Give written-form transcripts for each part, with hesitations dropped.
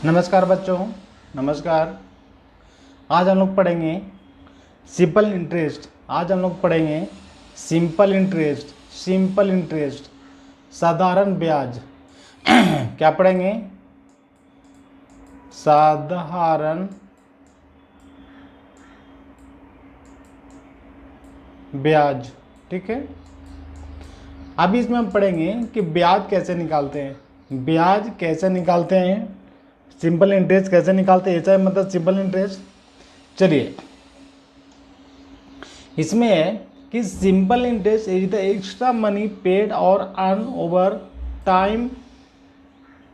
नमस्कार बच्चों, नमस्कार। आज हम लोग पढ़ेंगे सिंपल इंटरेस्ट। आज हम लोग पढ़ेंगे सिंपल इंटरेस्ट, सिंपल इंटरेस्ट, साधारण ब्याज। क्या पढ़ेंगे? साधारण ब्याज। ठीक है। अभी इसमें हम पढ़ेंगे कि ब्याज कैसे निकालते हैं, ब्याज कैसे निकालते हैं, सिंपल इंटरेस्ट कैसे निकालते हैं, ऐसा मतलब सिंपल इंटरेस्ट। चलिए, इसमें है कि simple interest is the extra money paid और earn over time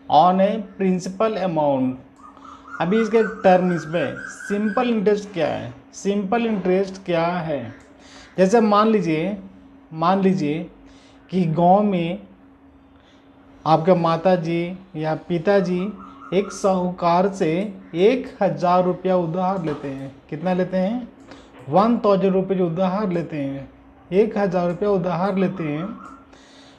on a principal amount. अभी इसके टर्म इसमें सिंपल इंटरेस्ट क्या है, सिंपल इंटरेस्ट क्या है। जैसे मान लीजिए कि गांव में आपके माता जी या पिताजी एक साहूकार से 1,000 रुपया उधार लेते हैं। कितना लेते हैं? 1,000 रुपये उधार लेते हैं, 1,000 रुपया उधार लेते हैं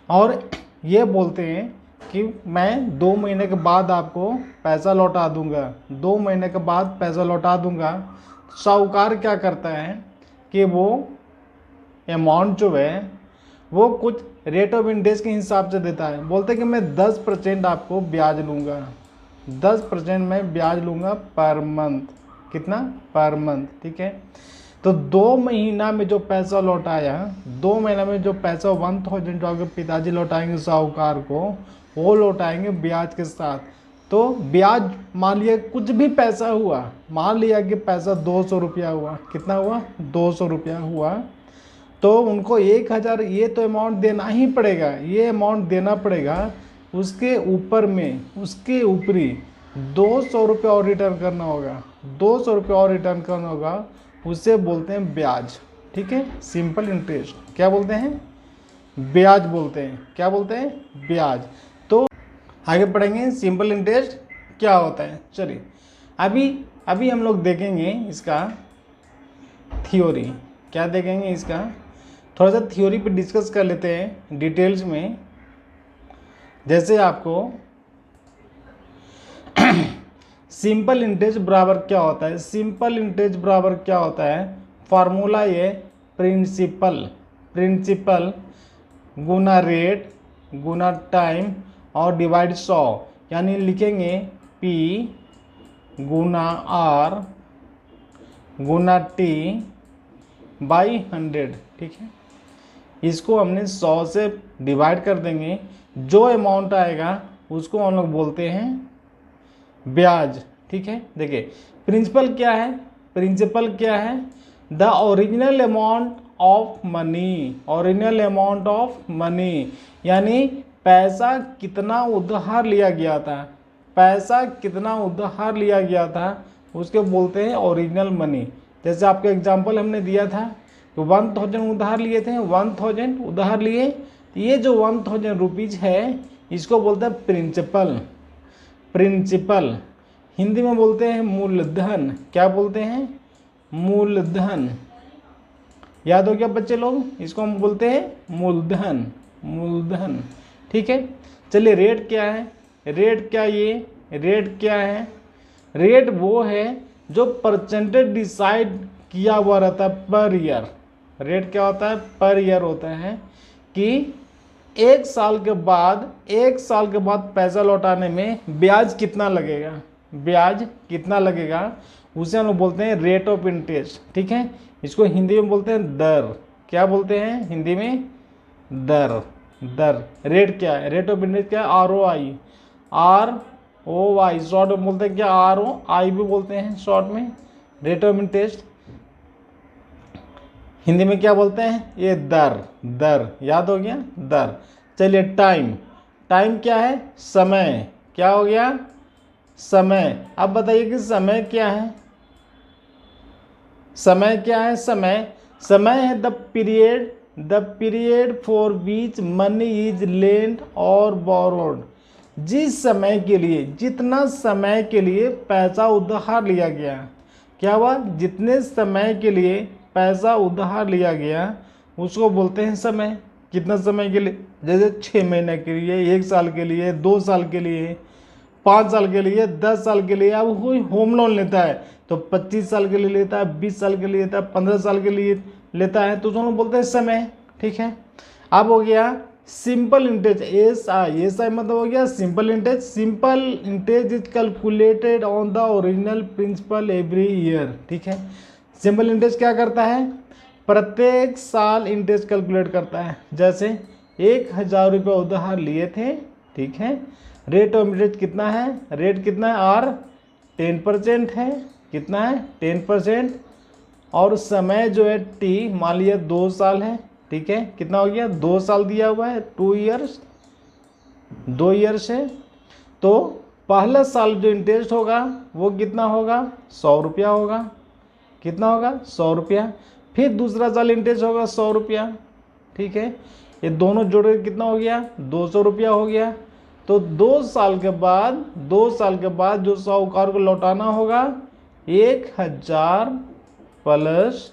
और ये बोलते हैं कि मैं 2 महीने के बाद आपको पैसा लौटा दूंगा, 2 महीने के बाद पैसा लौटा दूंगा। साहूकार क्या करता है कि वो अमाउंट जो है वो कुछ रेट ऑफ इंटरेस्ट के हिसाब से देता है। बोलते हैं कि मैं 10% आपको ब्याज लूँगा, 10% मैं ब्याज लूँगा पर मंथ। कितना? Per month. ठीक है। तो 2 महीना में जो पैसा लौटाया, 2 महीना में जो पैसा 1,000 जो आपके पिताजी लौटाएंगे साहूकार को, वो लौटाएंगे ब्याज के साथ। तो ब्याज मान लिया कुछ भी पैसा हुआ, मान लिया कि पैसा 200 रुपया हुआ। कितना हुआ? 200 रुपया हुआ। तो उनको 1,000 ये तो अमाउंट देना ही पड़ेगा, ये अमाउंट देना पड़ेगा। उसके ऊपर में, उसके ऊपरी 200 रुपये और रिटर्न करना होगा, 200 रुपये और रिटर्न करना होगा। उसे बोलते हैं ब्याज। ठीक है। सिंपल इंटरेस्ट क्या बोलते हैं? ब्याज बोलते हैं। क्या बोलते हैं? ब्याज। तो आगे पढ़ेंगे सिंपल इंटरेस्ट क्या होता है। चलिए, अभी हम लोग देखेंगे इसका थ्योरी। क्या देखेंगे? इसका थोड़ा सा थ्योरी पे डिस्कस कर लेते हैं डिटेल्स में। जैसे आपको सिंपल इंटरेस्ट बराबर क्या होता है, सिंपल इंटरेस्ट बराबर क्या होता है, फार्मूला ये प्रिंसिपल गुना रेट गुना टाइम और डिवाइड 100, यानी लिखेंगे P Guna R Guna T by 100। ठीक है। इसको हमने 100 से डिवाइड कर देंगे, जो अमाउंट आएगा उसको हम लोग बोलते हैं ब्याज। ठीक है। देखिए, प्रिंसिपल क्या है? प्रिंसिपल क्या है? The original amount of money, original amount of money, यानी पैसा कितना उधार लिया गया था, पैसा कितना उधार लिया गया था उसके बोलते हैं ओरिजिनल मनी। जैसे आपको एग्जांपल हमने दिया था तो 1,000 उधार लिए थे, 1,000 उधार लिए। ये जो 1,000 रुपीज है इसको बोलते हैं प्रिंसिपल। प्रिंसिपल हिंदी में बोलते हैं मूलधन। क्या बोलते हैं? मूलधन। याद हो गया बच्चे लोग? इसको हम बोलते हैं मूलधन, मूलधन। ठीक है। चलिए, रेट क्या है? रेट क्या रेट क्या है? रेट वो है जो परसेंटेज डिसाइड किया हुआ रहता है पर ईयर। रेट क्या होता है? पर ईयर होता है कि 1 साल के बाद पैसा लौटाने में ब्याज कितना लगेगा, ब्याज कितना लगेगा, उसे हम लोग बोलते हैं रेट ऑफ इंटरेस्ट। ठीक है। इसको हिंदी में बोलते हैं दर। क्या बोलते हैं हिंदी में? दर। दर। रेट क्या है? रेट ऑफ इंटरेस्ट क्या है? ROI, शॉर्ट में बोलते हैं क्या? ROI भी बोलते हैं शॉर्ट में। रेट ऑफ इंटरेस्ट हिंदी में क्या बोलते हैं? ये दर। दर याद हो गया? दर। चलिए, टाइम। टाइम क्या है? समय। क्या हो गया? समय। अब बताइए कि समय क्या है? समय क्या है? समय है the period for which money is lent और बोरोड। जिस समय के लिए, जितना समय के लिए पैसा उधार लिया गया। क्या हुआ? जितने समय के लिए पैसा उधार लिया गया उसको बोलते हैं समय। कितना समय के लिए? जैसे 6 महीने के लिए, 1 साल के लिए, 2 साल के लिए, 5 साल के लिए, 10 साल के लिए। अब कोई होम लोन लेता है तो 25 साल के लिए लेता है, 20 साल के लिए लेता है, 15 साल के लिए लेता है, तो दोनों बोलते हैं समय। ठीक है, अब हो गया सिंपल इंटरेस्ट, एस आई मतलब हो गया simple interest. Simple interest is calculated on the original principal every year. ठीक है, सिंपल इंटरेस्ट क्या करता है, प्रत्येक साल इंटरेस्ट कैलकुलेट करता है। जैसे 1,000 रुपये उधार लिए थे, ठीक है, रेट ऑफ इंटरेस्ट कितना है, रेट कितना है, आर 10% है, कितना है 10%, और समय जो है टी मान लिया 2 साल है। ठीक है, कितना हो गया, 2 साल दिया हुआ है, 2 ईयर्स, 2 ईयर्स है। तो पहला साल जो इंटरेस्ट होगा वो कितना होगा, 100 रुपया होगा, कितना होगा 100 रुपया। फिर दूसरा साल इंटरेस्ट होगा 100 रुपया। ठीक है, ये दोनों जोड़ के कितना हो गया, 200 रुपया हो गया। तो 2 साल के बाद, 2 साल के बाद जो साहूकार को लौटाना होगा 1,000 प्लस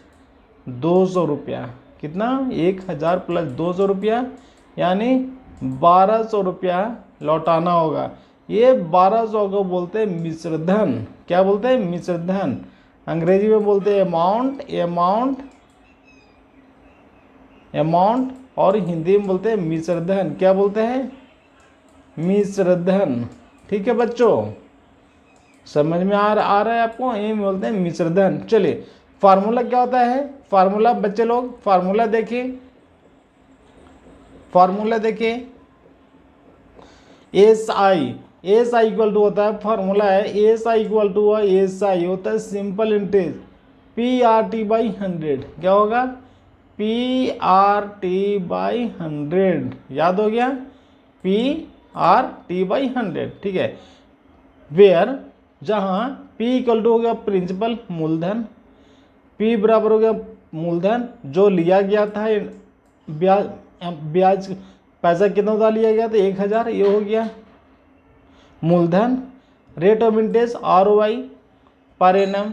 200 रुपया, कितना 1,000 प्लस 200 रुपया, यानी 1,200 रुपया लौटाना होगा। ये 1,200 को बोलते हैं मिश्रधन। क्या बोलते हैं, मिश्रधन। अंग्रेजी में बोलते हैं अमाउंट, और हिंदी में बोलते हैं मिश्रधन। क्या बोलते हैं, मिश्रधन। ठीक है बच्चों, समझ में आ रहा है आपको, ये बोलते हैं मिश्रधन। चलिए फार्मूला क्या होता है, फार्मूला बच्चे लोग फार्मूला देखिए, फार्मूला देखिए, एस आई इक्वल टू होता है, फार्मूला है S I equal to, S I होता है सिंपल इंटरेस्ट PRT/100। क्या होगा, PRT/100, याद हो गया, PRT/100। ठीक है, वेयर जहां P इक्वल टू हो गया प्रिंसिपल मूलधन, P बराबर हो गया मूलधन जो लिया गया था, ब्याज पैसा कितना उधार लिया गया था 1,000, ये हो गया मूलधन। Rate of interest ROI per annum,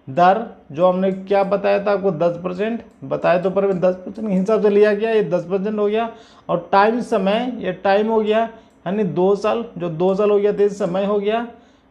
दर जो हमने क्या बताया था आपको 10% बताया, तो पर 10% के हिसाब से लिया गया, ये 10% हो गया। और टाइम समय, ये टाइम हो गया, यानी 2 साल, जो 2 साल हो गया तो समय हो गया।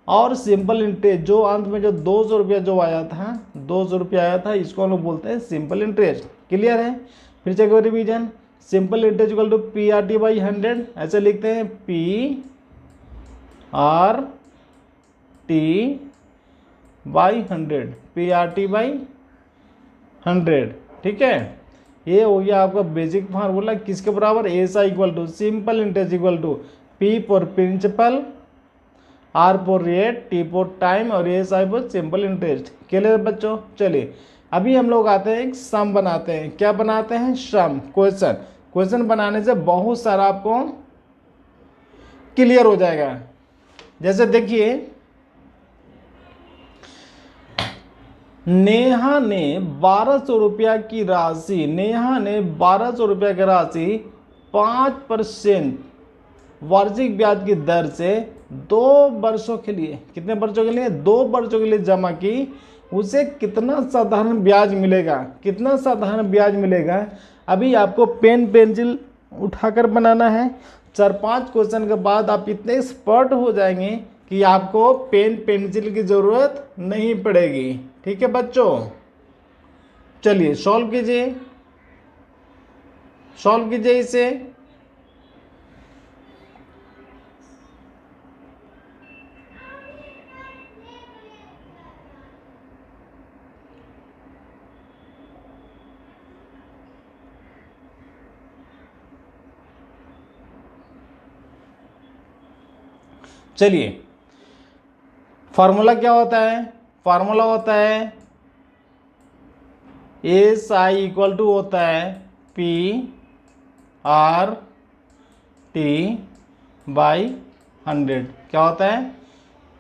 और सिंपल इंटरेस्ट जो अंत में जो 200 रुपया जो आया था, 200 रुपया आया था, इसको हम लोग बोलते हैं सिंपल इंटरेस्ट। क्लियर है, फिर से revision, simple interest equal to PRT/100, ऐसे लिखते हैं PRT/100, PRT/100। ठीक है, ये हो गया आपका बेसिक फार्मूला, किसके बराबर, S I equal to simple interest equal to P for principal, R for rate, T for time, और S I for simple interest. Clear बच्चों, चलिए अभी हम लोग आते हैं एक सम बनाते हैं। क्या बनाते हैं, सम, क्वेश्चन बनाने से बहुत सारा आपको क्लियर हो जाएगा। जैसे देखिए, नेहा ने 1,200 रुपया की राशि, नेहा ने 1,200 रुपया की राशि 5% वार्षिक ब्याज की दर से 2 वर्षों के लिए, कितने वर्षों के लिए, 2 वर्षों के लिए जमा की, उसे कितना साधारण ब्याज मिलेगा, कितना साधारण ब्याज मिलेगा। अभी आपको पेन पेंसिल उठाकर बनाना है। 4-5 क्वेश्चन के बाद आप इतने एक्सपर्ट हो जाएंगे कि आपको पेन पेंसिल की ज़रूरत नहीं पड़ेगी। ठीक है बच्चों, चलिए सॉल्व कीजिए, सॉल्व कीजिए इसे। चलिए फार्मूला क्या होता है, फार्मूला होता है एस आई इक्वल टू होता है PRT/100। क्या होता है,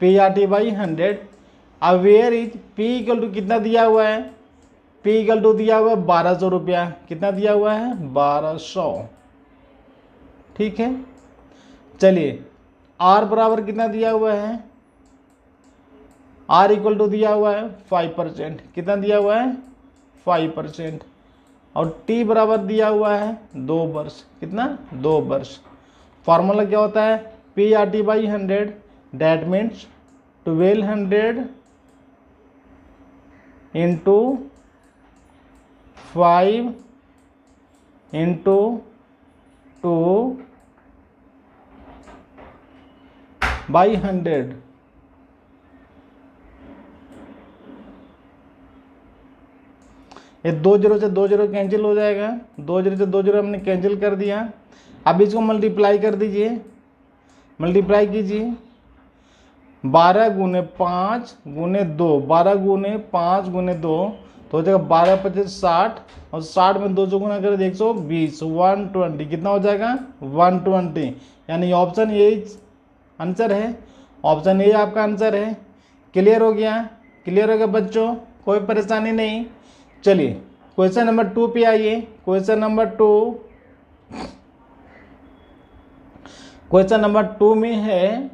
PRT/100। अब where is P equal to कितना दिया हुआ है, P इक्वल टू दिया हुआ है 1,200 रुपया, कितना दिया हुआ है 1,200। ठीक है, चलिए R बराबर कितना दिया हुआ है, R इक्वल टू दिया हुआ है 5%, कितना दिया हुआ है 5%। और T बराबर दिया हुआ है 2 वर्ष, कितना 2 वर्ष। फार्मूला क्या होता है, PRT/100 That means 1200 into 5 into 2 by 100. ये 2 जीरो से 2 जीरो कैंसिल हो जाएगा, 2 जीरो से 2 जीरो हमने कैंसिल कर दिया। अब इसको मल्टीप्लाई कर दीजिए, मल्टीप्लाई कीजिए 12 गुने 5 गुने 2, 12 गुने 5 गुने 2 तो हो जाएगा 12 25 60 और 60 में 2 से गुना कर 120 120 कितना हो जाएगा 120। यानी ऑप्शन ए आंसर है, ऑप्शन ए आपका आंसर है। क्लियर हो गया, क्लियर हो गया बच्चों, कोई परेशानी नहीं। चलिए क्वेश्चन नंबर 2 पे आइए। क्वेश्चन नंबर 2, क्वेश्चन नंबर 2 में है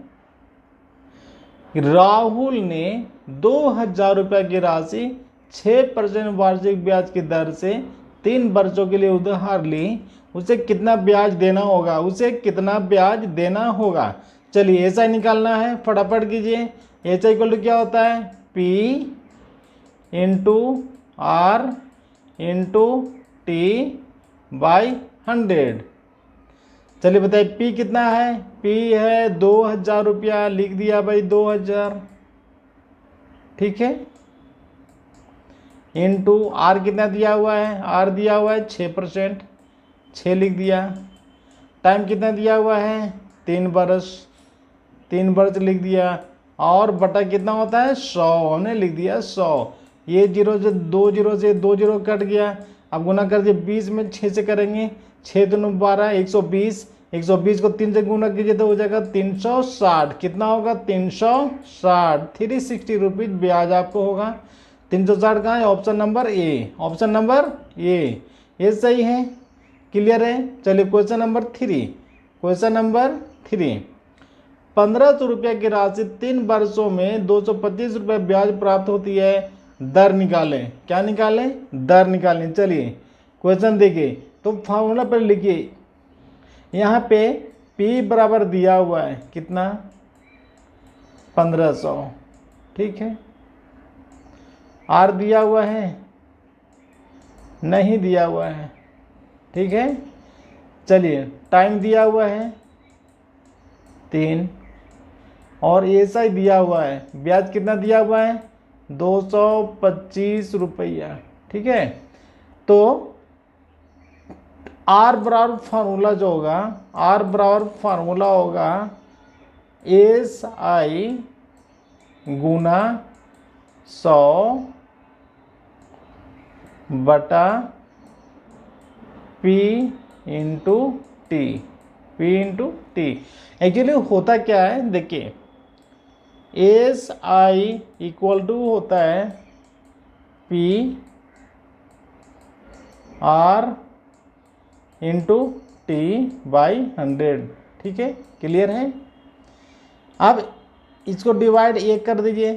राहुल ने 2000 रुपये की राशि 6% वार्षिक ब्याज की दर से 3 वर्षों के लिए उधार ली, उसे कितना ब्याज देना होगा, उसे कितना ब्याज देना होगा। चलिए ऐसा निकालना है, फटाफट कीजिए। ऐसा इक्वल टू क्या होता है P into R into T by 100। चलिए बताइए P कितना है, P है 2000 रुपया, लिख दिया भाई 2000, ठीक है। इंटू R कितना दिया हुआ है, R दिया हुआ है 6%, 6 लिख दिया। टाइम कितना दिया हुआ है 3 वर्ष, 3 वर्ष लिख दिया। और बटा कितना होता है 100, हमने लिख दिया 100। ये जीरो से 2 जीरो से 2 जीरो कट गया। अब गुना कर दिए 20 में 6 से करेंगे, 6 दूनी 12 120, 120 को 3 से गुना कीजिए तो हो जाएगा 360। कितना होगा 360, 360 रुपीज ब्याज आपको होगा। 360 कहाँ है, option number A, option number A, ये सही है। क्लियर है। चलिए क्वेश्चन नंबर 3, क्वेश्चन नंबर 3, 1500 रुपये की राशि 3 वर्षों में 225 रुपये ब्याज प्राप्त होती है, दर निकालें। क्या निकालें, दर निकालें। चलिए क्वेश्चन देखिए, तो फॉर्मूला पर लिखिए। यहाँ पे P बराबर दिया हुआ है कितना 1500, ठीक है। R दिया हुआ है, नहीं दिया हुआ है, ठीक है। चलिए टाइम दिया हुआ है 3 और ऐसा ही दिया हुआ है, ब्याज कितना दिया हुआ है 225 रुपया, ठीक है। तो R बराबर फार्मूला जो होगा, R बराबर फार्मूला होगा SI गुना 100 बटा P into T, P into T. Actually होता क्या है देखिए, SI इक्वल टू होता है P R into T by 100, ठीक है। क्लियर है। अब इसको डिवाइड 1 कर दीजिए,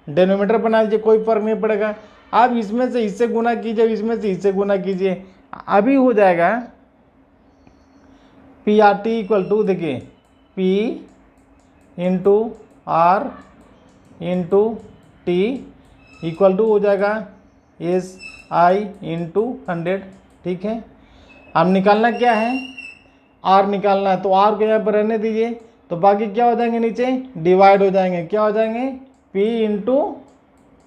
डिनोमिनेटर बना दीजिए, कोई फर्क नहीं पड़ेगा। अब इसमें से इससे गुना कीजिए, इसमें से इससे गुना कीजिए, अभी हो जाएगा PRT इक्वल टू देखिए P into R into T equal to हो जाएगा SI इंटू 100, ठीक है। अब निकालना क्या है, R निकालना है, तो R को यहाँ पर रहने दीजिए, तो बाकी क्या हो जाएंगे नीचे डिवाइड हो जाएंगे, क्या हो जाएंगे P into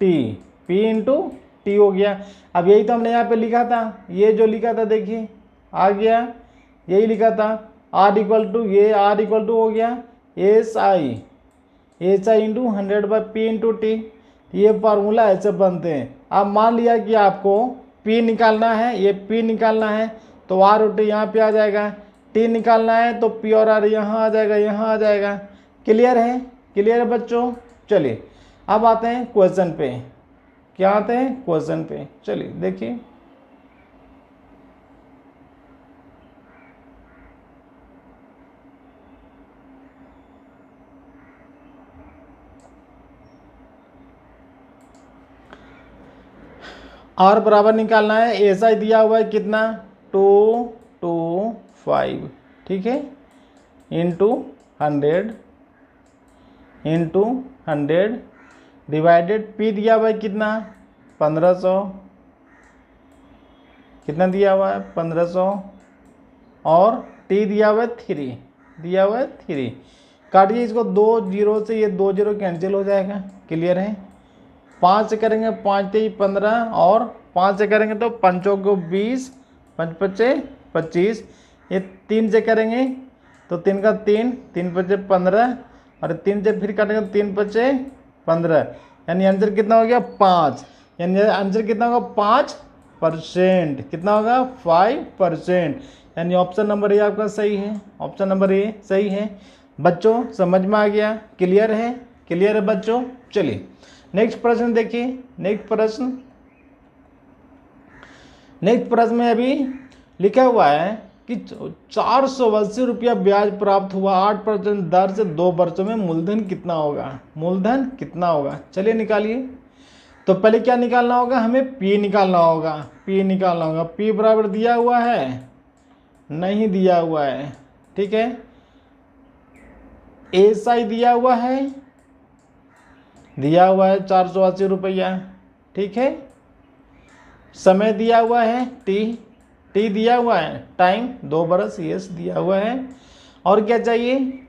T, P into T हो गया। अब यही तो हमने यहाँ पे लिखा था, ये जो लिखा था देखिए आ गया, यही लिखा था R इक्वल टू, ये R इक्वल टू हो गया SI into 100 by P into T. ये फार्मूला ऐसे बनते हैं। अब मान लिया कि आपको P निकालना है, ये P निकालना है तो R और T यहाँ पे आ जाएगा, T निकालना है तो P और R यहाँ आ जाएगा, यहाँ आ जाएगा। क्लियर है, क्लियर है बच्चों। चलिए अब आते हैं क्वेश्चन पे, क्या आते हैं क्वेश्चन पे, चलिए देखिए। R बराबर निकालना है, SI दिया हुआ है कितना 225, ठीक है, इंटू 100 इंटू 100 डिवाइडेड पी दिया हुआ है कितना 1500, कितना दिया हुआ है 1500, और टी दिया हुआ है 3, दिया हुआ है 3। काटिए इसको, 2 जीरो से ये 2 जीरो कैंसिल हो जाएगा, क्लियर है। 5 से करेंगे 5 3 15, और 5 से करेंगे तो 5 को 20, 5 पचे 25, ये 3 से करेंगे तो 3 का 3, 3 पचे 15, और 3 से फिर काटेंगे 3 पचे 15, यानी आंसर कितना हो गया 5, यानी आंसर कितना होगा 5%, कितना होगा 5%, यानी ऑप्शन नंबर ए आपका सही है, ऑप्शन नंबर ए सही है। बच्चों समझ में आ गया, क्लियर है, क्लियर है बच्चों। चलिए नेक्स्ट प्रश्न देखिए, नेक्स्ट प्रश्न में अभी लिखा हुआ है कि 480 रुपया ब्याज प्राप्त हुआ, 8% दर से 2 वर्षों में मूलधन कितना होगा, मूलधन कितना होगा। चलिए निकालिए। तो पहले क्या निकालना होगा, हमें पी निकालना होगा, पी निकालना होगा। पी बराबर दिया हुआ है, नहीं दिया हुआ है, ठीक है। एसआई दिया हुआ है, दिया हुआ है 480 रुपया, ठीक है। समय दिया हुआ है टी दिया हुआ है, टाइम 2 बरस, यस दिया हुआ है। और क्या चाहिए,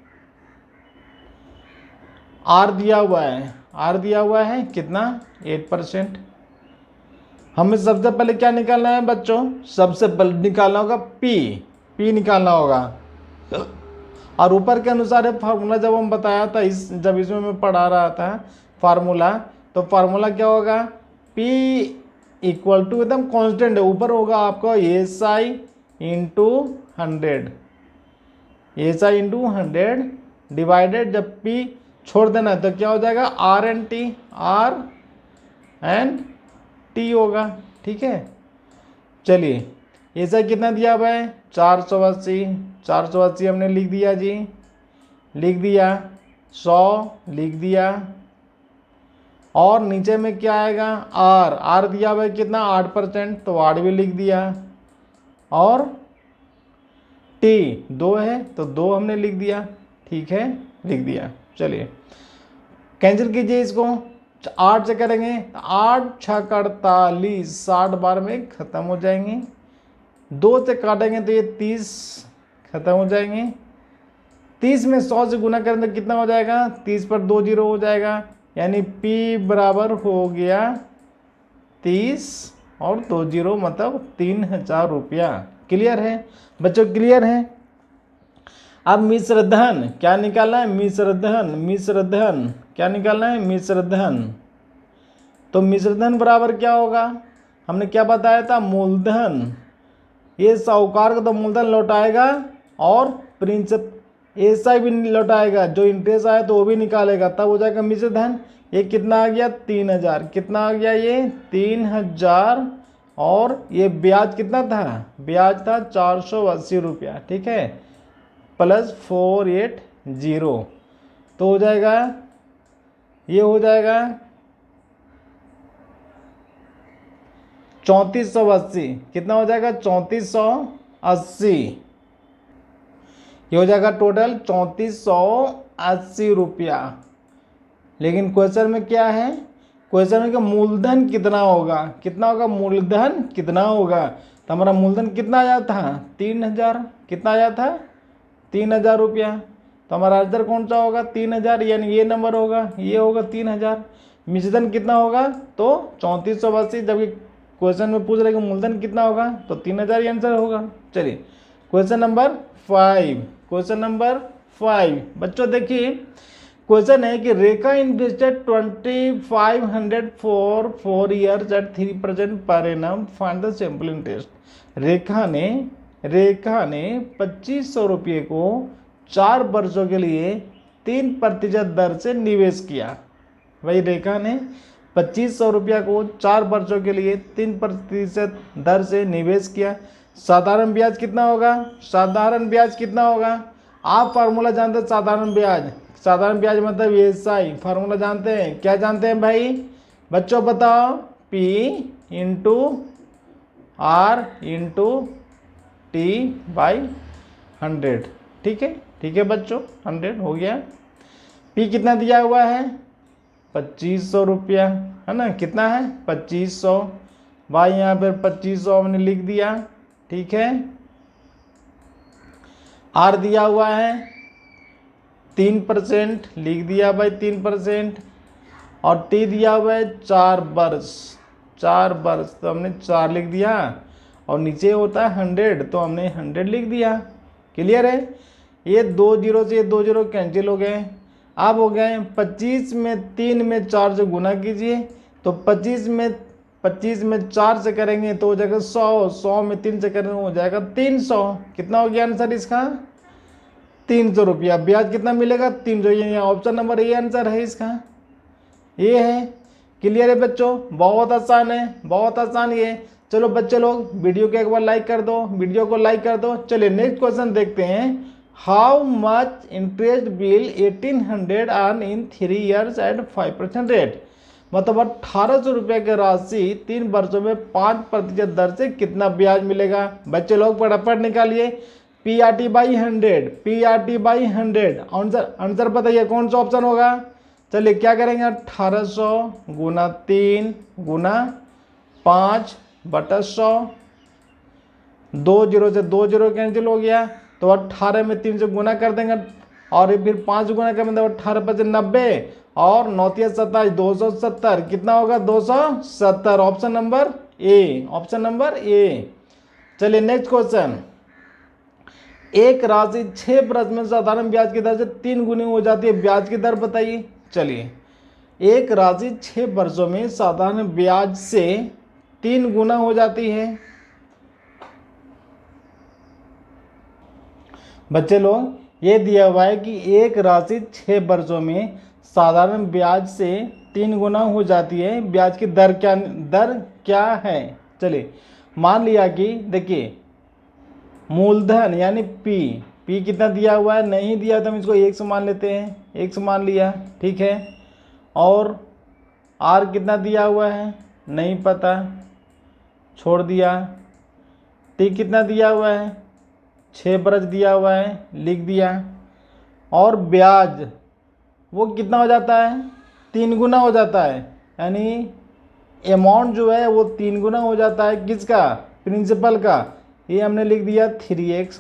आर दिया हुआ है, आर दिया हुआ है कितना 8%। हमें सबसे पहले क्या निकालना है बच्चों, सबसे पहले निकालना होगा पी निकालना होगा। और ऊपर के अनुसार है फार्मूला, जब हम बताया था जब इसमें मैं पढ़ा रहा था फार्मूला, तो फार्मूला क्या होगा, P इक्वल टू एकदम कांस्टेंट है, ऊपर होगा आपका SI into 100, SI into 100 divided, जब P छोड़ देना है तो क्या हो जाएगा R एंड T होगा, ठीक है। चलिए SI कितना दिया हुआ है 480 हमने लिख दिया जी, लिख दिया 100 लिख दिया, और नीचे में क्या आएगा आर दिया हुआ है कितना 8%, तो 8 भी लिख दिया, और टी 2 है तो 2 हमने लिख दिया, ठीक है लिख दिया। चलिए कैंसिल कीजिए इसको, 8 से करेंगे 8 6 48, 60 बार में खत्म हो जाएंगे। 2 से काटेंगे तो ये 30 खत्म हो जाएंगे। 30 में 100 से गुना करें तो कितना हो जाएगा, 30 पर 2 जीरो हो जाएगा, यानी P बराबर हो गया 30 और 2 जीरो मतलब 3000 रुपया। क्लियर है बच्चों, क्लियर है। अब मिश्रधन क्या निकालना है, मिश्रधन क्या निकालना है, मिश्रधन। तो मिश्रधन बराबर क्या होगा, हमने क्या बताया था, मूलधन, ये साहूकार का तो मूलधन लौटाएगा और प्रिंसिपल एसआई भी लौटाएगा, जो इंटरेस्ट आया तो वो भी निकालेगा, तब हो जाएगा मिश्रधन। ये कितना आ गया 3000, कितना आ गया ये 3000, और ये ब्याज कितना था, ब्याज था 480 रुपया, ठीक है, प्लस 480, तो हो जाएगा ये हो जाएगा 3480, कितना हो जाएगा 3480, ये हो जाएगा टोटल 3480 रुपया। लेकिन क्वेश्चन में क्या है, क्वेश्चन में मूलधन कितना होगा, कितना होगा मूलधन कितना होगा, तो हमारा मूलधन कितना आया था 3000, कितना आया था 3000 रुपया, तो हमारा आंसर कौन सा होगा 3000, यानी ये नंबर होगा, ये होगा 3000। मिश्रधन कितना होगा तो 3480, जबकि क्वेश्चन में पूछ रहे कि मूलधन कितना होगा तो 3000 आंसर होगा। चलिए क्वेश्चन नंबर 5, क्वेश्चन नंबर 5 बच्चों देखिए, क्वेश्चन है कि Rekha invested 2500 for 4 years at 3% per annum, find the simple interest. Rekha ने 2500 रुपये को 4 वर्षों के लिए 3% दर से निवेश किया। भाई रेखा ने 2500 रुपया को 4 वर्षों के लिए 3% दर से निवेश किया। साधारण ब्याज कितना होगा, साधारण ब्याज कितना होगा, आप फार्मूला जानते हैं, साधारण ब्याज मतलब एसआई, फार्मूला जानते हैं, क्या जानते हैं भाई बच्चों बताओ, P into are into T/100, ठीक है बच्चों 100 हो गया। पी कितना दिया हुआ है 2500 रुपया, है ना, कितना है 2500। भाई यहाँ पर 2500 हमने लिख दिया, ठीक है। आर दिया हुआ है 3%, लिख दिया भाई 3%। और टी दिया हुआ है 4 वर्ष, 4 वर्ष तो हमने 4 लिख दिया। और नीचे होता है 100 तो हमने 100 लिख दिया। क्लियर है। ये 2 जीरो से ये 2 जीरो कैंसिल हो गए। अब हो गए 25 में 3 में 4 से गुना कीजिए, तो 25 में 4 से करेंगे तो हो जाएगा 100, 100 में 3 से करेंगे हो जाएगा 300। कितना हो गया आंसर इसका 300 रुपया। ब्याज कितना मिलेगा 300। ये ऑप्शन नंबर ए आंसर है इसका, ये है। क्लियर है बच्चों, बहुत आसान है, बहुत आसान ये। चलो बच्चे लोग वीडियो को एक बार लाइक कर दो, वीडियो को लाइक कर दो। चलिए नेक्स्ट क्वेश्चन देखते हैं। How much interest will 1800 earn in 3 years at 5% rate. मतलब 1800 रुपये की राशि 3 वर्षों में 5% दर से कितना ब्याज मिलेगा। बच्चे लोग फटाफट निकालिए। PRT by 100, PRT by 100। Answer बताइए कौन सा ऑप्शन होगा। चलिए क्या करेंगे 1800 गुना 3 गुना 5 बटा 100। 2 जीरो से 2 जीरो कैंसिल हो गया, तो 18 में 3 से गुना कर देंगे और फिर 5 गुना करेंगे तो 18 5 90 और 9 27 270। कितना होगा 270। Option number A, option number A. चलिए नेक्स्ट क्वेश्चन। एक राशि 6 वर्ष में साधारण ब्याज की दर से 3 गुनी हो जाती है, ब्याज की दर बताइए। चलिए एक राशि 6 वर्षों में साधारण ब्याज से 3 गुना हो जाती है। बच्चे लोग ये दिया हुआ है कि एक राशि 6 वर्षों में साधारण ब्याज से 3 गुना हो जाती है, ब्याज की दर क्या है। चलिए मान लिया कि देखिए मूलधन यानी पी कितना दिया हुआ है, नहीं दिया तो हम इसको 1 मान लेते हैं, 1 मान लिया, ठीक है। और आर कितना दिया हुआ है नहीं पता, छोड़ दिया। टी कितना दिया हुआ है 6 वर्ष दिया हुआ है, लिख दिया। और ब्याज वो कितना हो जाता है 3 गुना हो जाता है, यानी अमाउंट जो है वो 3 गुना हो जाता है। किसका प्रिंसिपल का, ये हमने लिख दिया 3x।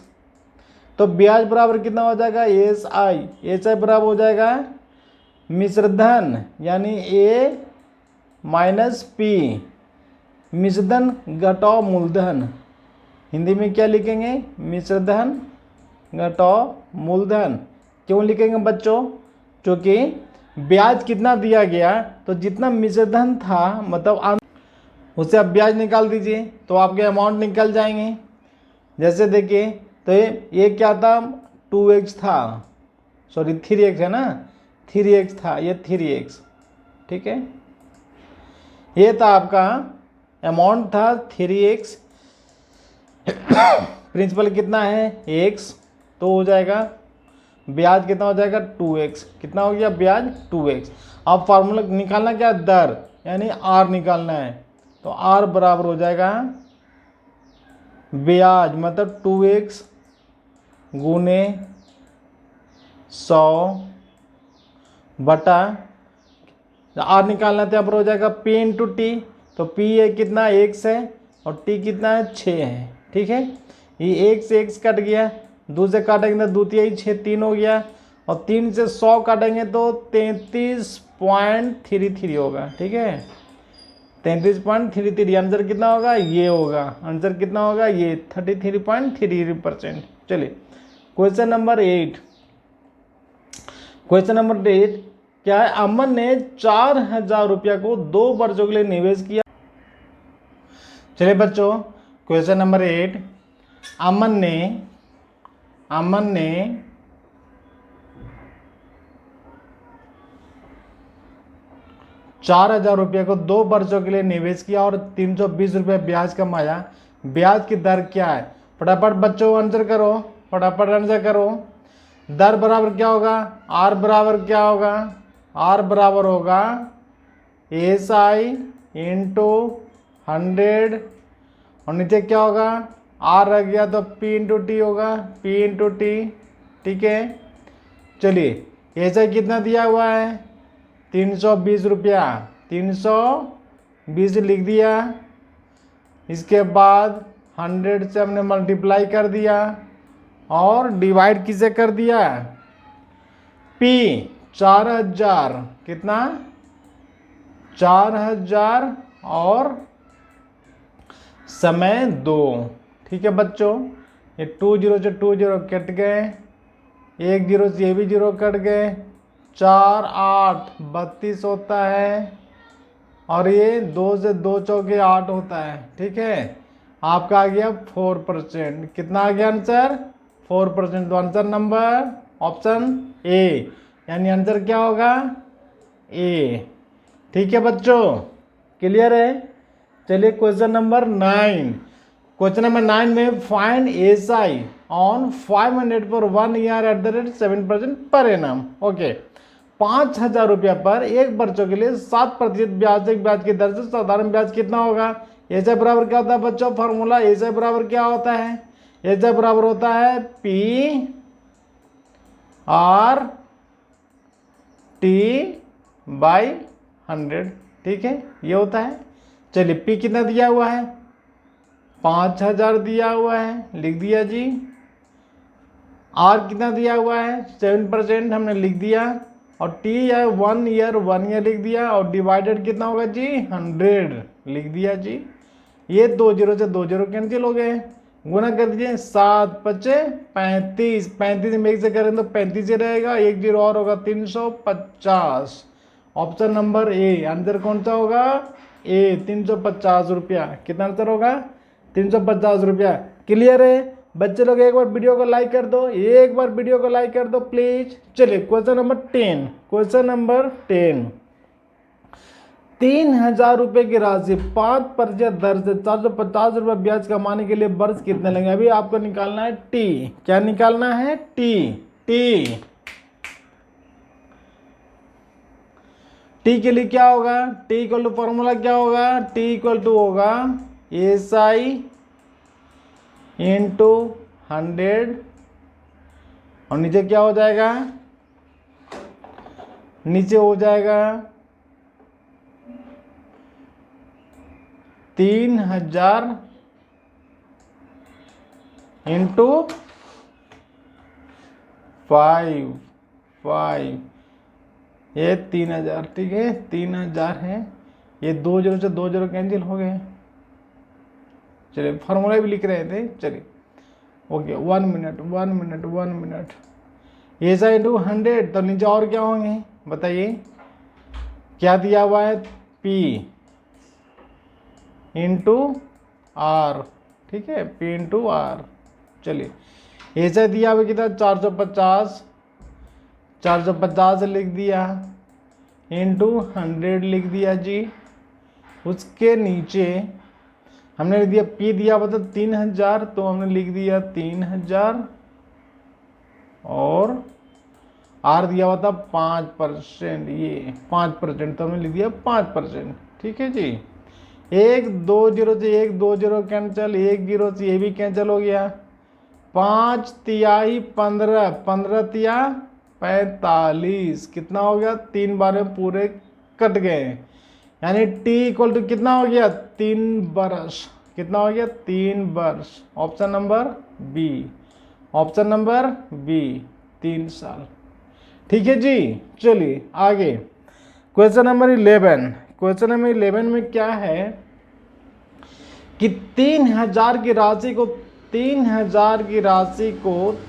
तो ब्याज बराबर कितना हो जाएगा एस आई बराबर हो जाएगा मिश्रधन यानी ए माइनस पी, मिश्रधन घटाओ मूलधन। हिंदी में क्या लिखेंगे मिश्रधन घटाओ मूलधन। क्यों लिखेंगे बच्चों, क्योंकि ब्याज कितना दिया गया तो जितना मिश्रधन था मतलब उसे आप ब्याज निकाल दीजिए तो आपके अमाउंट निकल जाएंगे। जैसे देखिए तो ये क्या था 2x था, सॉरी 3x है ना, 3x था, ये 3x, ठीक है। ये था आपका अमाउंट था 3x, प्रिंसिपल कितना है x, तो हो जाएगा ब्याज कितना हो जाएगा 2x। कितना हो गया ब्याज 2x। अब फार्मूला निकालना क्या दर यानी r निकालना है, तो r बराबर हो जाएगा ब्याज मतलब 2x गुने 100 बटा r निकालना तो यहाँ पर हो जाएगा p इंटू टी। तो p है कितना x है और t कितना है 6 है, ठीक है। ये 1 से x कट गया, 2 से काटेंगे तो 2 3 6 3 हो गया और 3 से 100 काटेंगे तो 33.33 होगा, ठीक है। 33.33 आंसर कितना होगा ये होगा, आंसर कितना होगा ये 33.33%। चलिए क्वेश्चन नंबर 8। क्वेश्चन नंबर 8 क्या है, अमन ने 4000 रुपया को 2 वर्षों के लिए निवेश किया। चलिए बच्चों क्वेश्चन नंबर 8, अमन ने 4000 रुपये को 2 वर्षों के लिए निवेश किया और 320 रुपये ब्याज कमाया, ब्याज की दर क्या है। फटाफट बच्चों आंसर करो, फटाफट आंसर करो। दर बराबर क्या होगा, आर बराबर क्या होगा, आर बराबर होगा एस आई इंटू 100 और नीचे क्या होगा आर रह गया तो पी इंटू टी होगा, पी इंटू टी, ठीक है। चलिए ऐसा कितना दिया हुआ है 320 रुपया, 320 लिख दिया। इसके बाद 100 से हमने मल्टीप्लाई कर दिया और डिवाइड किसे कर दिया P 4000, कितना 4000 और समय 2। ठीक है बच्चों, ये 20 से 20 कट गए, 10 से ये भी 0 कट गए, 4 8 32 होता है और ये 2 से 2 चौके 8 होता है। ठीक है, आपका आ गया 4%। कितना आ गया आंसर 4%। तो आंसर नंबर ऑप्शन ए, यानी आंसर क्या होगा ए। ठीक है बच्चों, क्लियर है। चलिए क्वेश्चन नंबर 9। क्वेश्चन नंबर 9 में find SI on 500 for 1 year at the rate 7% per annum. Okay, 5000 रुपया पर 1 वर्षों के लिए 7% ब्याज की दर से साधारण ब्याज कितना होगा। एसआई बराबर क्या होता है बच्चों, फॉर्मूला एसआई बराबर क्या होता है, एसआई बराबर होता है पी आर टी बाई 100। ठीक है, ये होता है। चलिए पी कितना दिया हुआ है 5000 दिया हुआ है, लिख दिया जी। आर कितना दिया हुआ है 7% हमने लिख दिया, और टी है 1 ईयर लिख दिया, और डिवाइडेड कितना होगा जी 100 लिख दिया जी। ये 2 0 से 2 0 कैंसिल हो गए, गुना कर दीजिए 7 5 35, 35 में 1 से करें तो 35 ही रहेगा, 1 0 और होगा 350। ऑप्शन नंबर ए, आंसर कौन सा होगा ए, 350 रुपया। कितना आंसर होगा 350 रुपया। क्लियर है बच्चे लोग, एक बार वीडियो को लाइक कर दो, एक बार वीडियो को लाइक कर दो प्लीज। चलिए क्वेश्चन नंबर 10। क्वेश्चन नंबर 10, 3000 रुपए की राशि 5% दर से 450 रुपए ब्याज कमाने के लिए वर्ष कितने लेंगे। अभी आपको निकालना है टी। क्या निकालना है टी। टी के लिए क्या होगा, टी इक्वल टू फॉर्मूला क्या होगा, टी इक्वल टू होगा एस आई इंटू 100, और नीचे क्या हो जाएगा, नीचे हो जाएगा 3000 इंटू 5, ये 3000। ठीक है, 3000 है, ये 2 0 से 2 0 कैंसिल हो गए। चलिए फार्मूला भी लिख रहे थे, चलिए ओके 1 मिनट। ऐसा इंटू 100, तो नीचे और क्या होंगे बताइए, क्या दिया हुआ है P इंटू आर। ठीक है, P इंटू आर। चलिए ऐसा दिया हुआ कितना 450 लिख दिया, इंटू 100 लिख दिया जी। उसके नीचे हमने लिख दिया P दिया हुआ था 3000, तो हमने लिख दिया 3000, और R दिया हुआ था 5%, ये 5%, तो हमने लिख दिया 5%। ठीक है जी, 1 2 0 से 1 2 0 कैंसिल, 1 0 से ये भी कैंसिल हो गया, 5 तिहाई 15, 15 तिया 45, कितना हो गया 3 बार में पूरे कट गए, यानी टी इक्वल टू कितना हो गया 3 वर्ष। कितना हो गया 3 वर्ष। Option number B, option number B 3 साल। ठीक है जी, चलिए आगे क्वेश्चन नंबर 11। क्वेश्चन नंबर 11 में क्या है कि 3000 की राशि को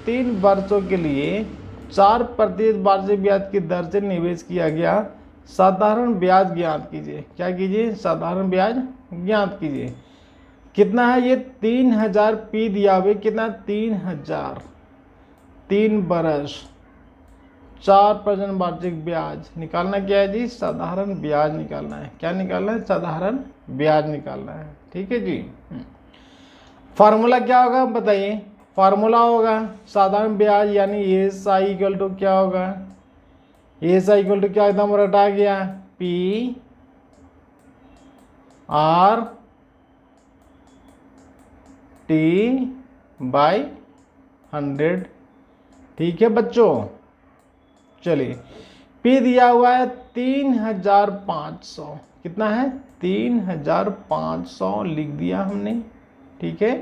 3 वर्षों के लिए 4% वार्षिक ब्याज की दर से निवेश किया गया, साधारण ब्याज ज्ञात कीजिए। क्या कीजिए, साधारण ब्याज ज्ञात कीजिए। कितना है ये 3000 पी दिया हुआ, कितना 3000, 3 वर्ष 4% वार्षिक ब्याज निकालना। क्या है जी, साधारण ब्याज निकालना है। क्या निकालना है, साधारण ब्याज निकालना है। ठीक है जी, फार्मूला क्या होगा बताइए। फार्मूला होगा साधारण ब्याज यानी एस आई इक्वल टू क्या होगा, एस आई इक्वल टू क्या एकदम रटा गया पी आर टी बाई 100। ठीक है बच्चों, चलिए P दिया हुआ है 3500, कितना है 3500 लिख दिया हमने, ठीक है।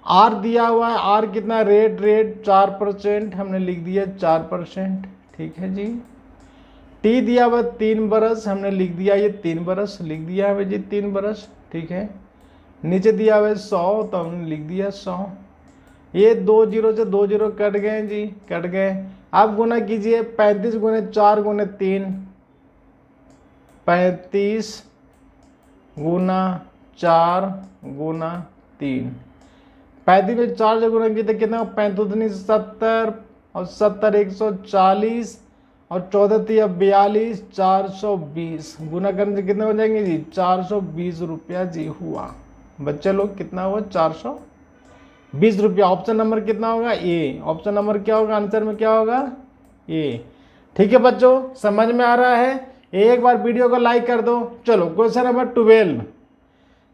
R दिया हुआ है, R कितना रेट 4%, हमने लिख दिया 4%, ठीक है जी। T दिया हुआ 3 बरस, हमने लिख दिया ये 3 बरस लिख दिया है जी 3 बरस, ठीक है। नीचे दिया हुआ है 100, तो हमने लिख दिया 100। ये 2 जीरो से 2 जीरो कट गए जी, कट गए। आप गुना कीजिए 35 गुने 4 गुने 3, 35 गुना 4 गुना 3, 35 में 4 से गुना किए तो कितना 35 70 और 70 140 और 14 थी 42 420, गुना करने से कितने हो जाएंगे जी 420 रुपया जी हुआ। बच्चे लोग कितना हुआ 420 रुपया। ऑप्शन नंबर कितना होगा ए, ऑप्शन नंबर क्या होगा आंसर में क्या होगा ए, ठीक है बच्चों समझ में आ रहा है। एक बार वीडियो को लाइक कर दो। चलो क्वेश्चन नंबर 12,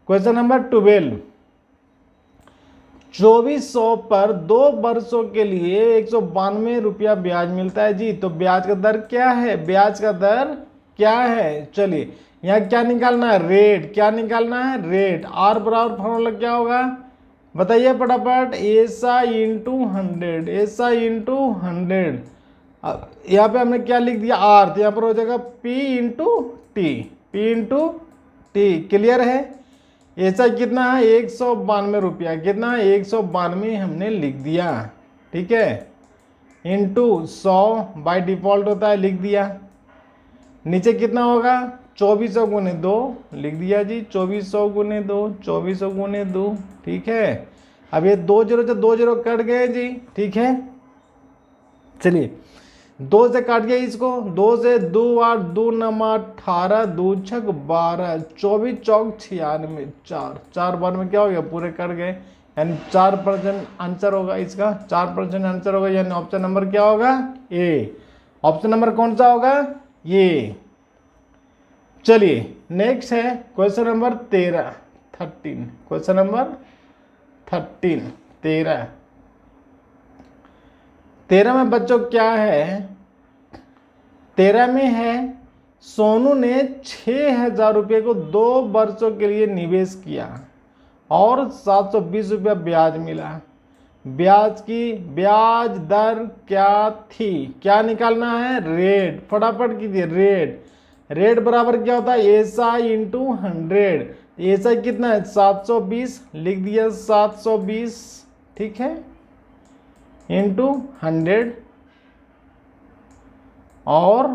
क्वेश्चन नंबर 12, 2400 पर 2 वर्षों के लिए 192 रुपया ब्याज मिलता है जी। तो ब्याज का दर क्या है, ब्याज का दर क्या है। चलिए यहाँ क्या निकालना है रेट, क्या निकालना है रेट। आर बराबर फॉर्मूला क्या होगा बताइए फटाफट, ऐसा इंटू 100, ऐसा इंटू 100। यहाँ पे हमने क्या लिख दिया आर, तो यहाँ पर हो जाएगा P into T, P into T, clear है। ऐसा कितना है 192 रुपया, कितना है 192 हमने लिख दिया, ठीक है, इंटू 100 बाई डिफॉल्ट होता है लिख दिया। नीचे कितना होगा 2400 गुने 2 लिख दिया जी, 2400 गुने 2, 2400 गुने 2, ठीक है। अब ये 2 जीरो से 2 जीरो कट गए जी, ठीक है। चलिए 2 से काट गया इसको, 2 से 2 8 2 9 18 2 छक 12 24 चौक 96 4 बार में क्या हो गया पूरे कट गए, यानी 4% आंसर होगा इसका, 4% आंसर होगा, यानी ऑप्शन नंबर क्या होगा ए। ऑप्शन नंबर कौन सा होगा ये। चलिए नेक्स्ट है क्वेश्चन नंबर 13 क्वेश्चन नंबर 13 में बच्चों क्या है, 13 में है सोनू ने 6000 रुपये को 2 वर्षों के लिए निवेश किया और 720 रुपया ब्याज मिला। ब्याज की ब्याज दर क्या थी, क्या निकालना है रेट, फटाफट कीजिए रेट। रेट बराबर क्या होता है ऐसा इंटू 100, ऐसा कितना है 720 लिख दिया 720, ठीक है, इंटू 100 और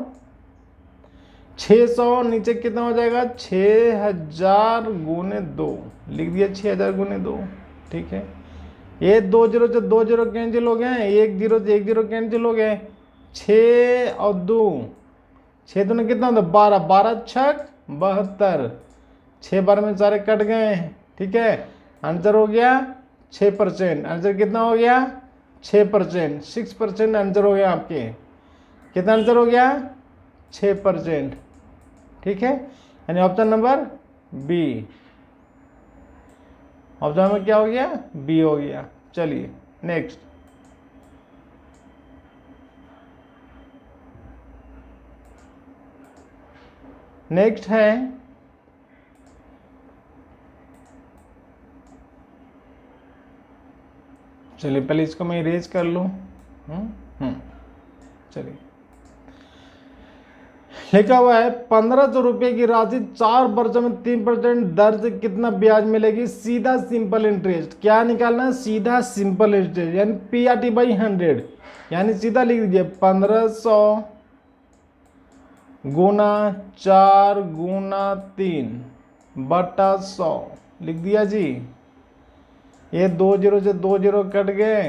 600 नीचे कितना हो जाएगा 6000 गुने 2 लिख दिया 6000 गुने 2, ठीक है। ये 2 जीरो से 2 जीरो कैंसिल हो गए, 1 जीरो से 1 जीरो कैंसिल हो गए, 6 और 2 6 दूने कितना होता 12, 12 छक 72, 6 बार में सारे कट गए, ठीक है। आंसर हो गया 6%, आंसर कितना हो गया 6%, 6% आंसर हो गया आपके, कितना आंसर हो गया 6%, ठीक है, यानी option number B, option number क्या हो गया बी हो गया। चलिए नेक्स्ट, नेक्स्ट है चलिए पहले इसको मैं इरेज कर लूं। चलिए लिखा हुआ है 1500 रुपये की राशि 4 वर्षों में 3% दर से कितना ब्याज मिलेगी, सीधा सिंपल इंटरेस्ट। क्या निकालना है सीधा सिंपल इंटरेस्ट, यानी PRT बाई 100, यानी सीधा लिख दीजिए 1500 गुना 4 गुना 3 बटा 100 लिख दिया जी। ये 2 जीरो से 2 जीरो कट गए,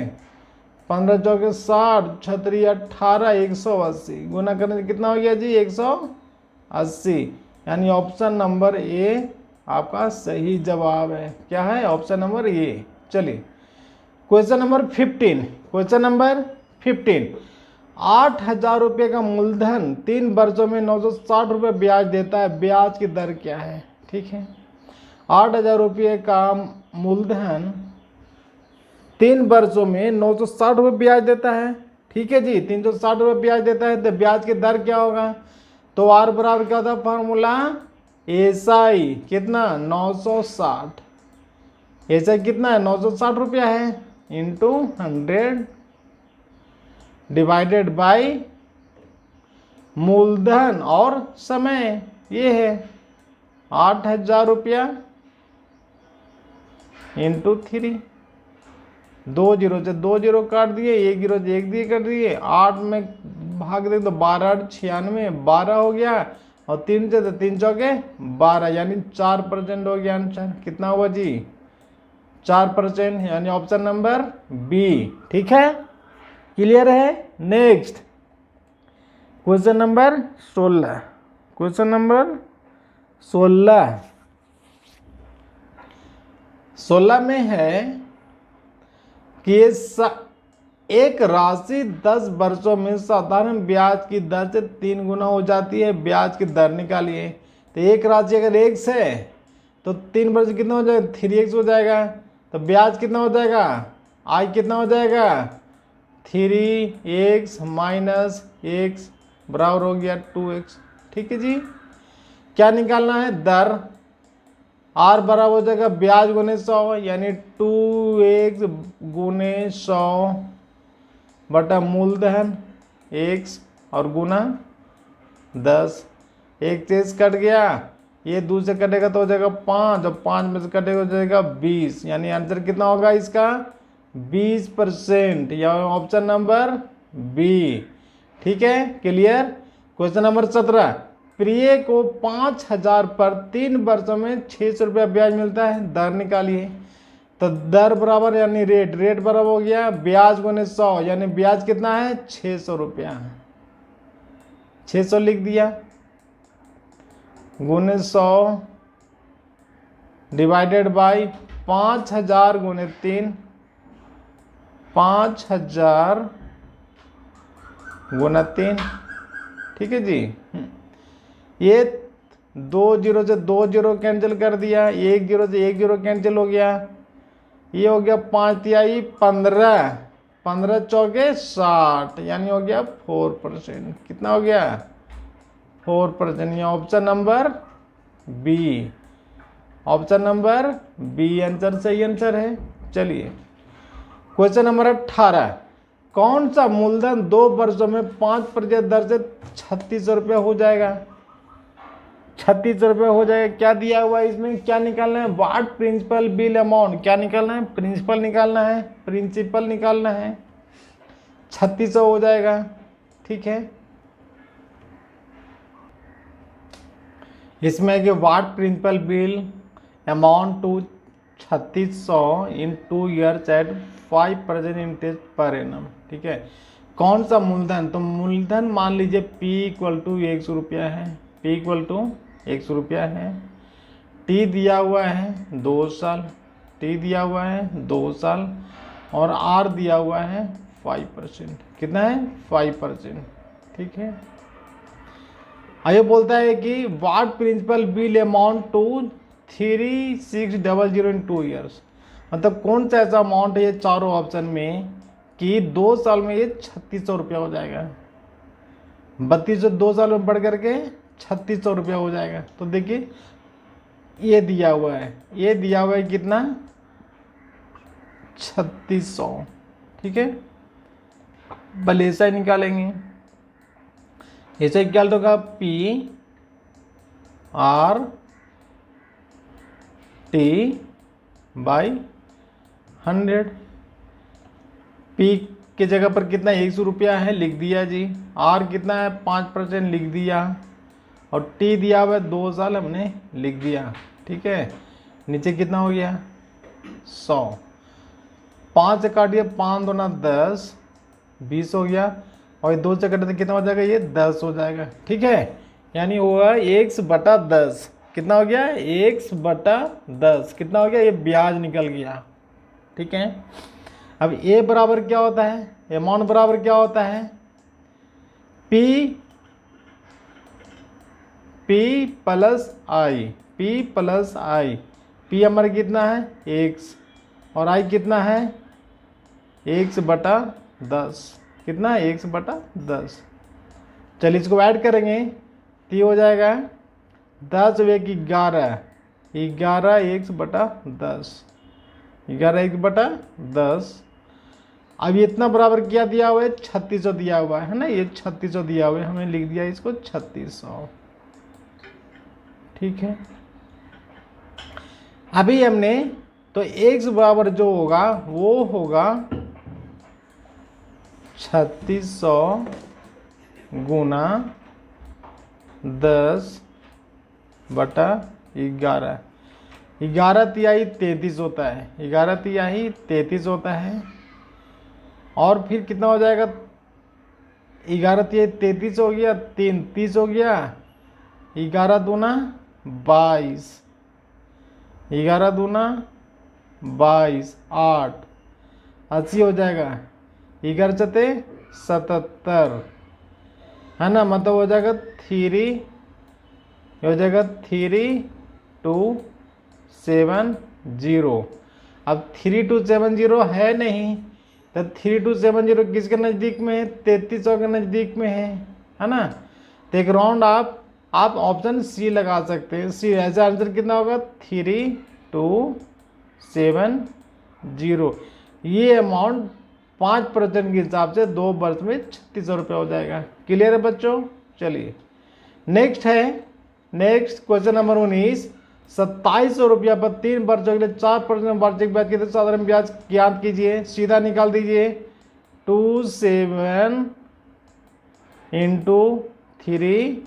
15 चौके 60 छतरी 18 180 गुना करने से कितना हो गया जी 180, यानी ऑप्शन नंबर ए आपका सही जवाब है। क्या है ऑप्शन नंबर ए। चलिए क्वेश्चन नंबर 15, क्वेश्चन नंबर 15, 8000 रुपये का मूलधन 3 वर्षों में 960 रुपये ब्याज देता है, ब्याज की दर क्या है, ठीक है। 8000 रुपये का मूलधन 3 वर्षों में 960 रुपये ब्याज देता है, ठीक है जी, 360 रुपये ब्याज देता है, तो ब्याज की दर क्या होगा, तो आर बराबर क्या होता है फॉर्मूला, एसआई कितना 960, एसआई कितना है 960 रुपया है, इंटू 100 डिवाइडेड बाय मूलधन और समय, ये है 8000 रुपया इंटू 3, 2 जीरो से 2 जीरो काट दिए, 1 जीरो से 1 दिए कर दिए, 8 में भाग दे तो 12 96, 12 हो गया, और 3 से तो 3 चौके 12, यानी 4% हो गया आंसर। कितना हुआ जी 4%, यानी ऑप्शन नंबर बी। ठीक है, क्लियर है। Next question number 16, question number 16 में है कि एक राशि 10 वर्षों में साधारण ब्याज की दर से 3 गुना हो जाती है, ब्याज की दर निकालिए। तो एक राशि अगर x है तो 3 वर्ष कितना हो जाएगा 3x हो जाएगा, तो ब्याज कितना हो जाएगा i कितना हो जाएगा 3x माइनस x बराबर हो गया 2x। ठीक है जी, क्या निकालना है दर, r बराबर हो जाएगा ब्याज गुने 100, यानी 2x गुने 100 बटा मूलधन x और गुना 10, एक से कट गया, ये 2 से कटेगा तो हो जाएगा 5, और 5 में से कटेगा हो जाएगा 20, यानी आंसर कितना होगा इसका 20%, या ऑप्शन नंबर बी। ठीक है, क्लियर। क्वेश्चन नंबर 17, प्रिय को 5000 पर 3 वर्षों में 600 रुपया ब्याज मिलता है, दर निकालिए। तो दर बराबर यानी रेट बराबर हो गया ब्याज गुने 100, यानी ब्याज कितना है 600 रुपया, 600 लिख दिया, गुने 100 डिवाइडेड बाय 5000 गुने 3, 5000 गुना 3। ठीक है जी, ये 2 जीरो से 2 जीरो कैंसिल कर दिया, 1 जीरो से 1 जीरो कैंसिल हो गया, ये हो गया 5 तिहाई 15, 15 चौके 60, यानी हो गया 4%। कितना हो गया 4%, ये option number B, option number B answer सही आंसर है। चलिए क्वेश्चन नंबर 18, कौन सा मूलधन 2 वर्षों में 5% दर से 3600 रुपया हो जाएगा, 3600 रुपये हो जाएगा। क्या दिया हुआ है इसमें, क्या निकालना है, व्हाट प्रिंसिपल बिल अमाउंट, क्या निकालना है प्रिंसिपल निकालना है, प्रिंसिपल निकालना है, 3600 हो जाएगा। ठीक है, इसमें कि what principal will amount to 3600 in 2 years at 5% interest per annum. ठीक है, कौन सा मूलधन, तो मूलधन मान लीजिए P इक्वल टू 100 रुपया है, P इक्वल टू 100 रुपया है, T दिया हुआ है 2 साल, T दिया हुआ है 2 साल, और R दिया हुआ है 5%। कितना है 5%। ठीक है, आइए बोलता है कि what principal will amount to 3600 in 2 years, मतलब कौन सा ऐसा अमाउंट है ये चारों ऑप्शन में कि 2 साल में ये 3600 रुपया हो जाएगा, 3200 2 साल में बढ़ करके 3600 रुपया हो जाएगा। तो देखिए ये दिया हुआ है, ये दिया हुआ है कितना 3600। ठीक है, भले ऐसा ही निकालेंगे, ऐसे क्या होगा P R T by 100, P के जगह पर कितना 100 रुपया है लिख दिया जी, R कितना है 5% लिख दिया, और T दिया हुआ है 2 साल हमने लिख दिया। ठीक है, नीचे कितना हो गया 100, 5 से काटिए 5 दूना 10, 20 हो गया, और 2 से काटे तो कितना हो जाएगा ये 10 हो जाएगा। ठीक है, यानी होगा 1/10, कितना हो गया 1/10, कितना हो गया ये ब्याज निकल गया। ठीक है, अब ए बराबर क्या होता है, अमाउंट बराबर क्या होता है P प्लस आई, P प्लस आई, P हमारा कितना है x और I कितना है 1/10। कितना, 1/10। चलिए इसको ऐड करेंगे तो ये हो जाएगा 10 वे की 11, 11 1/10, 11 1/10। अब ये इतना बराबर क्या दिया हुआ है, 3600 दिया हुआ है ना, ये 3600 दिया हुआ है, हमने लिख दिया इसको 3600। ठीक है, अभी हमने तो x बराबर जो होगा वो होगा 3600 गुना 10/11, 11 तिहाई 33 होता है, 11 तिहाई 33 होता है। और फिर कितना हो जाएगा, 11 तिहाई 33 हो गया, 3 30 हो गया, 11 दूना 22, 11 दूना 22, 8 80 हो जाएगा, 11 चते 77 है ना, मतलब हो जाएगा 3 हो जाएगा 3270। अब 3270 है नहीं तो 3270 किसके नज़दीक में है, 3300 के नज़दीक में है ना। तो एक राउंड आप ऑप्शन सी लगा सकते हैं, सी। ऐसा आंसर कितना होगा, 3270। ये अमाउंट 5% के हिसाब से 2 वर्ष में 3600 रुपये हो जाएगा। क्लियर है बच्चों। चलिए नेक्स्ट क्वेश्चन नंबर 19, 2700 रुपया पर 3 वर्षों के लिए 4% वार्षिक ब्याज के साधारण ब्याज ज्ञात कीजिए। सीधा निकाल दीजिए, 27 इंटू 3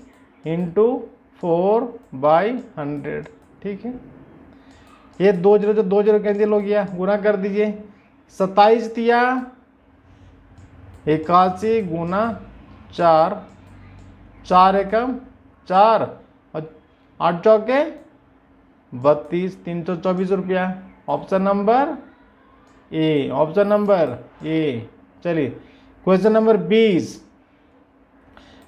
इंटू 4/100। ठीक है, ये 2 0 जो 2 0 कैंसिल हो गया, गुना कर दीजिए। 27 तिया 81 गुना 4, 4 एकम 4 और 8 चौके 32, 324 रुपया। Option number A, option number A. चलिए क्वेश्चन नंबर 20,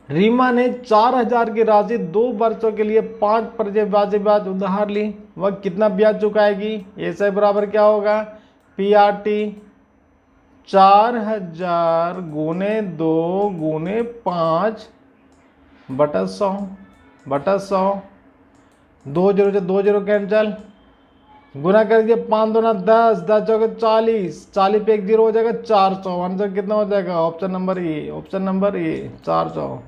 रीमा ने 4000 की राशि 2 वर्षों के लिए 5% ब्याज उधार ली, वह कितना ब्याज चुकाएगी। ऐसे बराबर क्या होगा, PRT 4000 गुने 2 गुने 5/100 2 0 से 2 0 कैंसिल, गुना कर दीजिए, 5 दूना 10, 10 चौके 40, 40 पे 1 0 हो जाएगा 400। आंसर कितना हो जाएगा, option number A, option number A 400।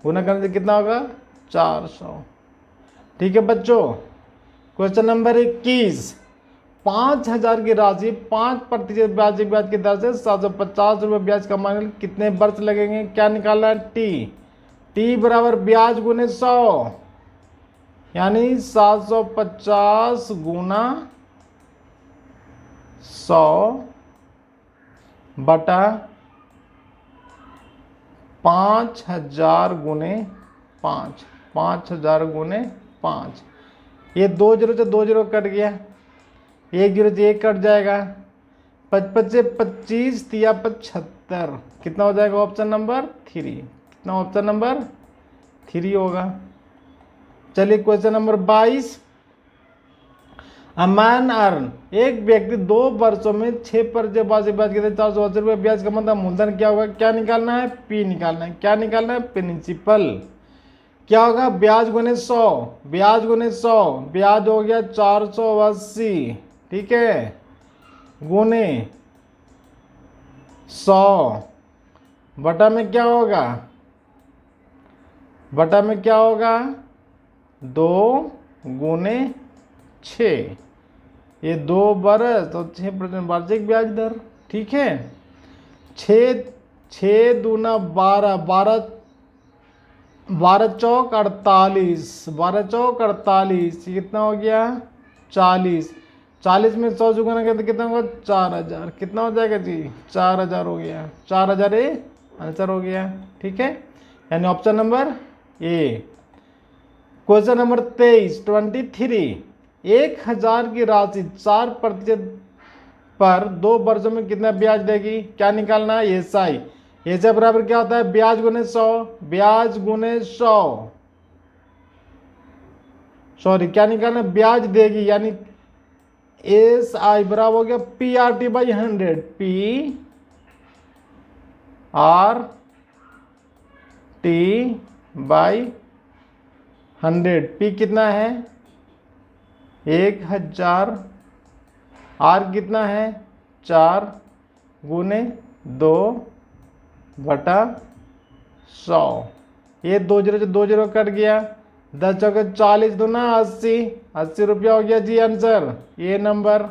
गुना करने से कितना होगा, 400। ठीक है बच्चों। क्वेश्चन नंबर 21, 5000 की राशि 5% ब्याज की दर से 750 रुपये ब्याज कमाने के लिए कितने वर्ष लगेंगे। क्या निकालना है, टी बराबर ब्याज गुने 100, यानी 750 गुना 100 बटा 5000 गुने 5, 5000 गुने 5। ये 2 0 से 2 0 कट गया, 1 0 से 1 कट जाएगा, 55 से 25 तिया 75, कितना हो जाएगा, ऑप्शन नंबर 3। कितना, ऑप्शन नंबर 3 होगा। चलिए question number 22, a man earn, एक व्यक्ति 2 वर्षों में 6% ब्याज के 480 रुपये ब्याज का मतलब मूलधन क्या होगा। क्या निकालना है, पी निकालना है। क्या निकालना है, प्रिंसिपल। क्या होगा, ब्याज गुने 100, ब्याज गुने 100, ब्याज हो गया 480, ठीक है, गुने 100 बटा में क्या होगा, बटा में क्या होगा, 2 गुने 6, ये 2 बरस तो 6% वार्षिक ब्याज दर। ठीक है, 6 दूना 12, 12 चौक 48, 12 चौक 48, कितना हो गया 40, 40 में 100 से गुना करते कितना होगा, 4000। कितना हो जाएगा जी, 4000 हो गया, 4000 ए आंसर हो गया। ठीक है, यानी option number A. Question number 23, 1000 की राशि 4% पर 2 वर्षों में कितना ब्याज देगी। क्या निकालना है, एसआई। एसआई बराबर क्या होता है, ब्याज गुने 100, ब्याज गुने 100, सॉरी क्या निकालना है, ब्याज देगी, यानी एसआई बराबर हो गया PRT/100, R T by 100। P कितना है 1000, आर कितना है 4 गुने 2/100। ये 2 जीरो से 2 जीरो कट गया, 10 चौके 40 दूना 80 रुपया हो गया जी आंसर ये नंबर।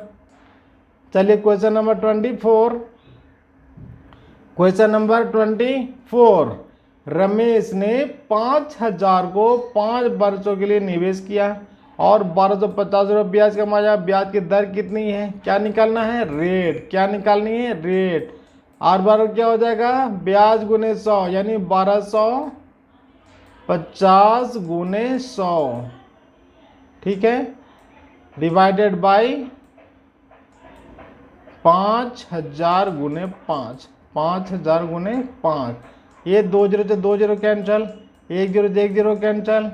चलिए question number 24। Question number 24, Ramesh ने 5000 को 5 वर्षों के लिए निवेश किया और 1250 रुपये ब्याज कमाया। ब्याज की दर कितनी है, क्या निकालना है, रेट। क्या निकालनी है, रेट। आर बार क्या हो जाएगा, ब्याज गुने 100 यानी 1250 गुने 100, ठीक है, डिवाइडेड बाई 5000 गुने 5, 5000 गुने 5। ये 2 जीरो से 2 जीरो कैंसिल, 1 जीरो से 1 जीरो कैंसिल,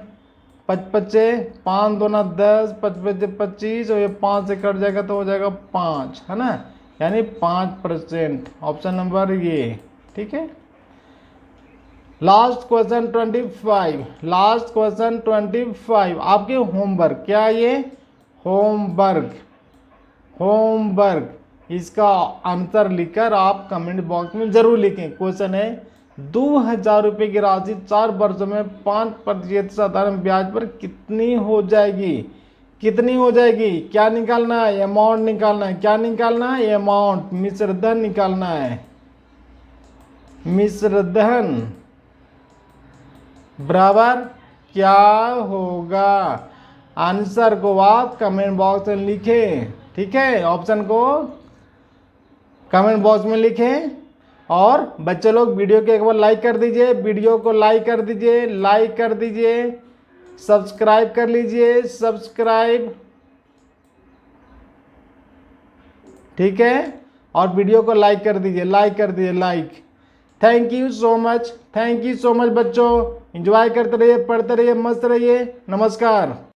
55 5 दूना 10, 55 25 और ये 5 से कट जाएगा तो हो जाएगा 5, है ना, यानी 5%। ऑप्शन नंबर ये, ठीक है। लास्ट क्वेश्चन 25, लास्ट क्वेश्चन 25 आपके होमवर्क, क्या ये होमवर्क, होमवर्क इसका आंसर लिखकर आप कमेंट बॉक्स में जरूर लिखें। क्वेश्चन है 2000 रुपये की राशि 4 वर्षों में 5% साधारण ब्याज पर कितनी हो जाएगी, कितनी हो जाएगी, क्या निकालना है, अमाउंट निकालना है। क्या निकालना है, अमाउंट, मिश्रधन निकालना है। मिश्रधन बराबर क्या होगा, आंसर को आप कमेंट बॉक्स में लिखें, ठीक है, ऑप्शन को कमेंट बॉक्स में लिखें। और बच्चे लोग वीडियो को एक बार लाइक कर दीजिए, वीडियो को लाइक कर दीजिए, लाइक कर दीजिए, सब्सक्राइब कर लीजिए, सब्सक्राइब, ठीक है, और वीडियो को लाइक कर दीजिए, लाइक कर दीजिए, like. Thank you so much, thank you so much बच्चों, एंजॉय करते रहिए, पढ़ते रहिए, मस्त रहिए, नमस्कार।